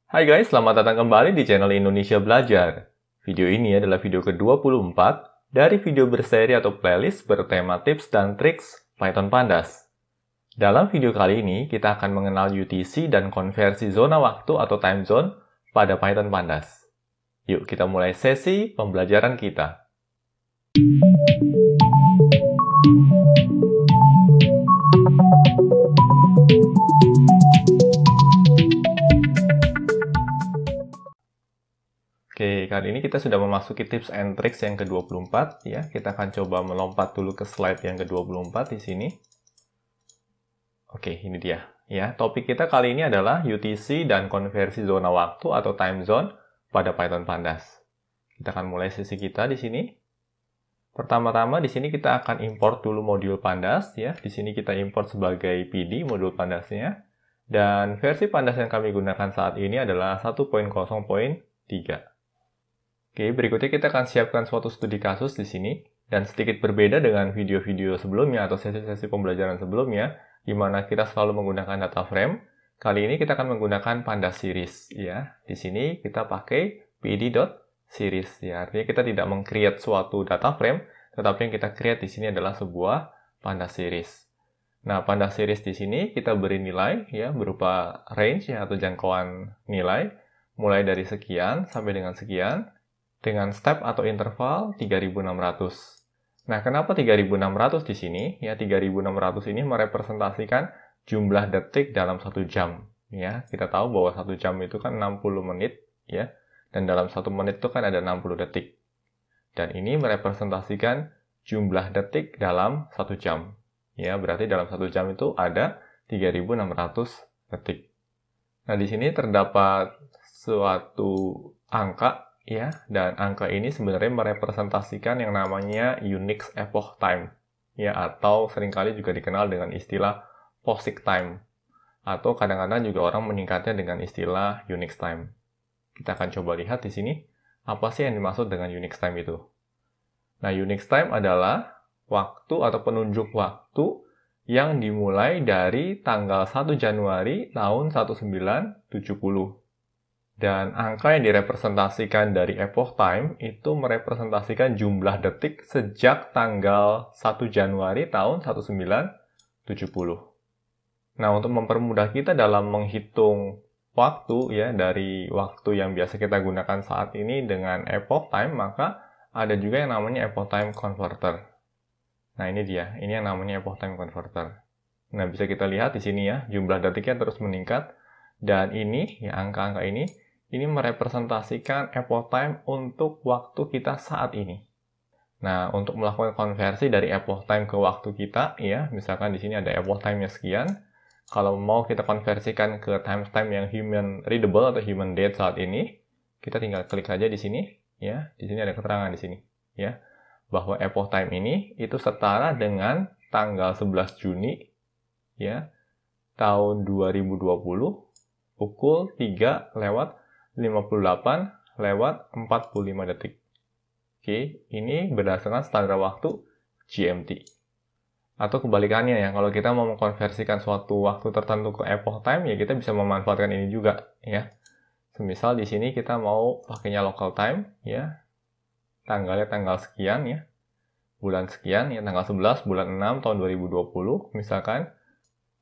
Hai guys, selamat datang kembali di channel Indonesia Belajar. Video ini adalah video ke-24 dari video berseri atau playlist bertema tips dan triks Python Pandas. Dalam video kali ini, kita akan mengenal UTC dan konversi zona waktu atau time zone pada Python Pandas. Yuk kita mulai sesi pembelajaran kita. Oke, kali ini kita sudah memasuki tips and tricks yang ke-24 ya. Kita akan coba melompat dulu ke slide yang ke-24 di sini. Oke, ini dia ya. Topik kita kali ini adalah UTC dan konversi zona waktu atau time zone pada Python Pandas. Kita akan mulai sesi kita di sini. Pertama-tama di sini kita akan import dulu modul Pandas ya. Di sini kita import sebagai PD modul Pandasnya. Dan versi Pandas yang kami gunakan saat ini adalah 1.0.3. Oke, berikutnya kita akan siapkan suatu studi kasus di sini, dan sedikit berbeda dengan video-video sebelumnya atau sesi-sesi pembelajaran sebelumnya, di mana kita selalu menggunakan data frame. Kali ini kita akan menggunakan Pandas series, ya. Di sini kita pakai pd.series, ya. Artinya kita tidak meng-create suatu data frame, tetapi yang kita create di sini adalah sebuah Pandas series. Nah, Pandas series di sini kita beri nilai, ya, berupa range ya, atau jangkauan nilai, mulai dari sekian sampai dengan sekian, dengan step atau interval 3600. Nah, kenapa 3600 di sini? Ya, 3600 ini merepresentasikan jumlah detik dalam 1 jam. Ya, kita tahu bahwa 1 jam itu kan 60 menit, ya. Dan dalam 1 menit itu kan ada 60 detik. Dan ini merepresentasikan jumlah detik dalam 1 jam. Ya, berarti dalam 1 jam itu ada 3600 detik. Nah, di sini terdapat suatu angka, ya, dan angka ini sebenarnya merepresentasikan yang namanya Unix epoch time, ya, atau seringkali juga dikenal dengan istilah POSIX time, atau kadang-kadang juga orang menyingkatnya dengan istilah Unix time. Kita akan coba lihat di sini, apa sih yang dimaksud dengan Unix time itu. Nah, Unix time adalah waktu atau penunjuk waktu yang dimulai dari tanggal 1 Januari tahun 1970. Dan angka yang direpresentasikan dari epoch time itu merepresentasikan jumlah detik sejak tanggal 1 Januari tahun 1970. Nah, untuk mempermudah kita dalam menghitung waktu ya, dari waktu yang biasa kita gunakan saat ini dengan epoch time, maka ada juga yang namanya epoch time converter. Nah, ini dia. Ini yang namanya epoch time converter. Nah, bisa kita lihat di sini ya, jumlah detiknya terus meningkat. Dan ini, ya, angka-angka ini merepresentasikan epoch time untuk waktu kita saat ini. Nah, untuk melakukan konversi dari epoch time ke waktu kita, ya, misalkan di sini ada epoch time-nya sekian. Kalau mau kita konversikan ke timestamp yang human readable atau human date saat ini, kita tinggal klik aja di sini, ya. Di sini ada keterangan di sini, ya, bahwa epoch time ini itu setara dengan tanggal 11 Juni, ya, tahun 2020 pukul 3:58:45 detik. Oke, ini berdasarkan standar waktu GMT. Atau kebalikannya ya, kalau kita mau mengkonversikan suatu waktu tertentu ke epoch time, ya kita bisa memanfaatkan ini juga, ya. Semisal di sini kita mau pakainya local time, ya. Tanggalnya tanggal sekian, ya. Bulan sekian, ya, tanggal 11 bulan 6 tahun 2020, misalkan.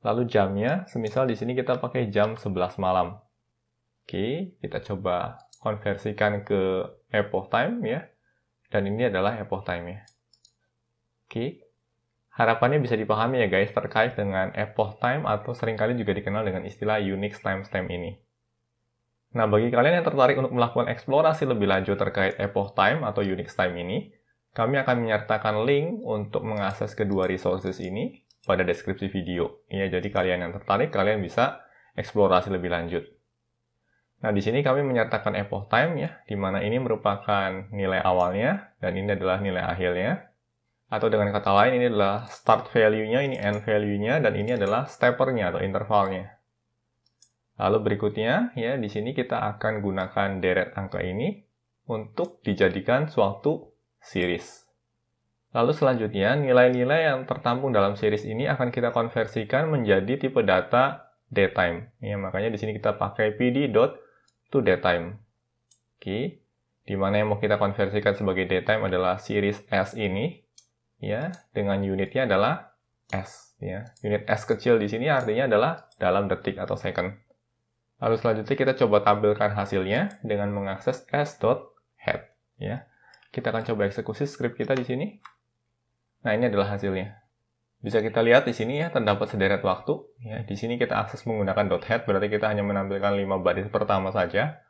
Lalu jamnya, semisal di sini kita pakai jam 11 malam. Oke, kita coba konversikan ke epoch time ya. Dan ini adalah epoch time ya. Oke. Harapannya bisa dipahami ya guys terkait dengan epoch time atau seringkali juga dikenal dengan istilah Unix timestamp ini. Nah, bagi kalian yang tertarik untuk melakukan eksplorasi lebih lanjut terkait epoch time atau Unix time ini, kami akan menyertakan link untuk mengakses kedua resources ini pada deskripsi video. Ya, jadi kalian yang tertarik, kalian bisa eksplorasi lebih lanjut. Nah, di sini kami menyertakan epoch time ya, di mana ini merupakan nilai awalnya, dan ini adalah nilai akhirnya. Atau dengan kata lain, ini adalah start value-nya, ini end value-nya, dan ini adalah stepper-nya atau intervalnya. Lalu berikutnya, ya, di sini kita akan gunakan deret angka ini untuk dijadikan suatu series. Lalu selanjutnya, nilai-nilai yang tertampung dalam series ini akan kita konversikan menjadi tipe data datetime. Ya, makanya di sini kita pakai pd.series to datetime. Oke, di mana yang mau kita konversikan sebagai datetime adalah series S ini, ya, dengan unitnya adalah S, ya. Unit S kecil di sini artinya adalah dalam detik atau second. Lalu selanjutnya kita coba tampilkan hasilnya dengan mengakses s.head, ya. Kita akan coba eksekusi script kita di sini. Nah, ini adalah hasilnya. Bisa kita lihat di sini ya, terdapat sederet waktu. Ya, di sini kita akses menggunakan .head, berarti kita hanya menampilkan 5 baris pertama saja.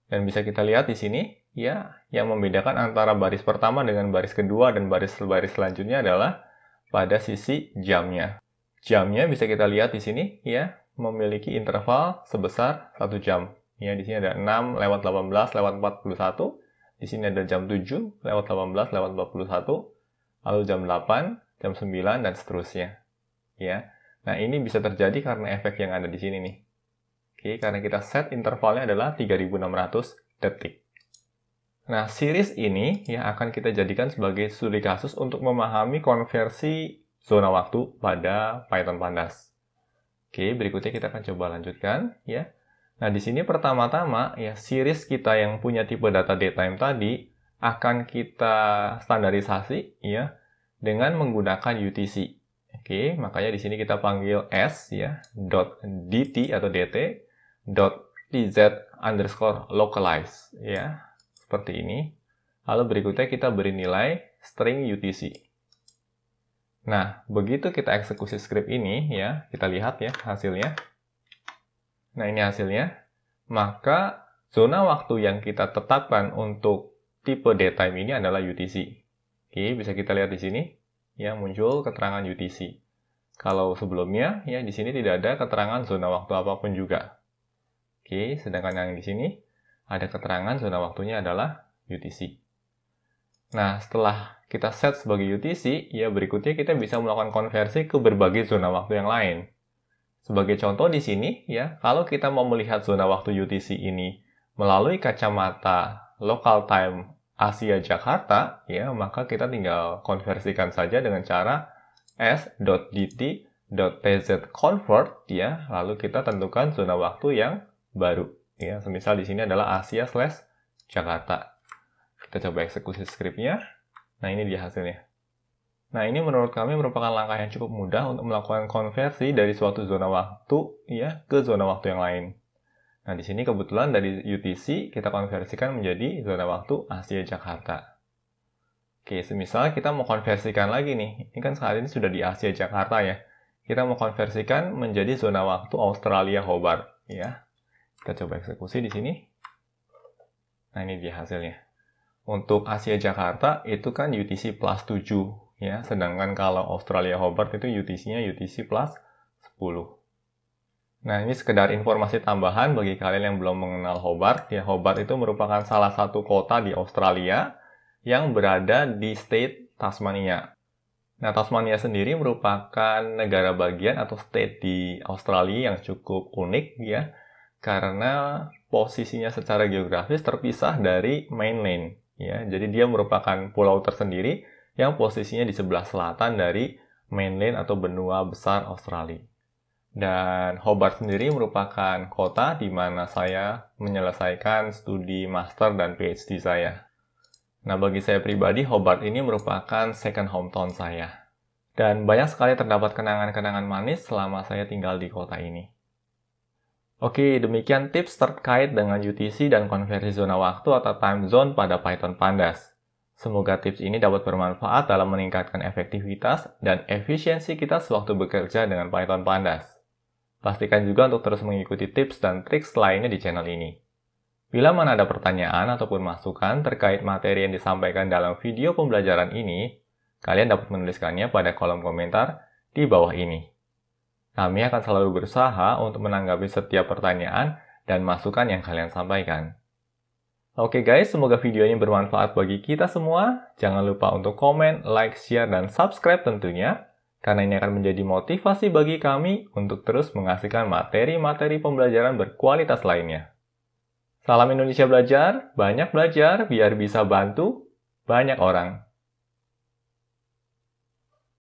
Dan bisa kita lihat di sini, ya, yang membedakan antara baris pertama dengan baris kedua dan baris-baris selanjutnya adalah pada sisi jamnya. Jamnya bisa kita lihat di sini, ya, memiliki interval sebesar 1 jam. Ya, di sini ada 6 lewat 18 lewat 41. Di sini ada jam 7 lewat 18 lewat 41. Lalu jam 8, jam 9, dan seterusnya. Ya. Nah, ini bisa terjadi karena efek yang ada di sini nih. Oke, karena kita set intervalnya adalah 3600 detik. Nah, series ini ya akan kita jadikan sebagai studi kasus untuk memahami konversi zona waktu pada Python Pandas. Oke, berikutnya kita akan coba lanjutkan ya. Nah, di sini pertama-tama ya series kita yang punya tipe data datetime tadi akan kita standarisasi ya dengan menggunakan UTC. Oke, makanya di sini kita panggil s ya .dt atau dt .tz_localize ya, seperti ini. Lalu berikutnya kita beri nilai string UTC. Nah, begitu kita eksekusi script ini ya, kita lihat ya hasilnya. Nah, ini hasilnya. Maka zona waktu yang kita tetapkan untuk tipe datetime ini adalah UTC. Oke, bisa kita lihat di sini ya muncul keterangan UTC. Kalau sebelumnya ya di sini tidak ada keterangan zona waktu apapun juga. Oke, sedangkan yang di sini ada keterangan zona waktunya adalah UTC. Nah, setelah kita set sebagai UTC, ya berikutnya kita bisa melakukan konversi ke berbagai zona waktu yang lain. Sebagai contoh di sini, ya, kalau kita mau melihat zona waktu UTC ini melalui kacamata local time Asia Jakarta, ya, maka kita tinggal konversikan saja dengan cara s.dt.tzconvert, ya, lalu kita tentukan zona waktu yang baru, ya, semisal di sini adalah Asia/Jakarta. Kita coba eksekusi scriptnya. Nah, ini dia hasilnya. Nah, ini menurut kami merupakan langkah yang cukup mudah untuk melakukan konversi dari suatu zona waktu ya ke zona waktu yang lain. Nah, di sini kebetulan dari UTC kita konversikan menjadi zona waktu Asia Jakarta. Oke, semisal kita mau konversikan lagi nih. Ini kan saat ini sudah di Asia Jakarta ya. Kita mau konversikan menjadi zona waktu Australia Hobart ya. Kita coba eksekusi di sini. Nah, ini dia hasilnya. Untuk Asia Jakarta itu kan UTC plus 7 ya, sedangkan kalau Australia Hobart itu UTC-nya UTC plus 10. Nah, ini sekedar informasi tambahan bagi kalian yang belum mengenal Hobart. Ya, Hobart itu merupakan salah satu kota di Australia yang berada di state Tasmania. Nah, Tasmania sendiri merupakan negara bagian atau state di Australia yang cukup unik ya, karena posisinya secara geografis terpisah dari mainland ya. Jadi dia merupakan pulau tersendiri yang posisinya di sebelah selatan dari mainland atau benua besar Australia. Dan Hobart sendiri merupakan kota di mana saya menyelesaikan studi master dan PhD saya. Nah, bagi saya pribadi, Hobart ini merupakan second hometown saya. Dan banyak sekali terdapat kenangan-kenangan manis selama saya tinggal di kota ini. Oke, demikian tips terkait dengan UTC dan konversi zona waktu atau time zone pada Python Pandas. Semoga tips ini dapat bermanfaat dalam meningkatkan efektivitas dan efisiensi kita sewaktu bekerja dengan Python Pandas. Pastikan juga untuk terus mengikuti tips dan trik lainnya di channel ini. Bila mana ada pertanyaan ataupun masukan terkait materi yang disampaikan dalam video pembelajaran ini, kalian dapat menuliskannya pada kolom komentar di bawah ini. Kami akan selalu berusaha untuk menanggapi setiap pertanyaan dan masukan yang kalian sampaikan. Oke guys, semoga video ini bermanfaat bagi kita semua. Jangan lupa untuk komen, like, share, dan subscribe tentunya, karena ini akan menjadi motivasi bagi kami untuk terus menghasilkan materi-materi pembelajaran berkualitas lainnya. Salam Indonesia Belajar, banyak belajar biar bisa bantu banyak orang.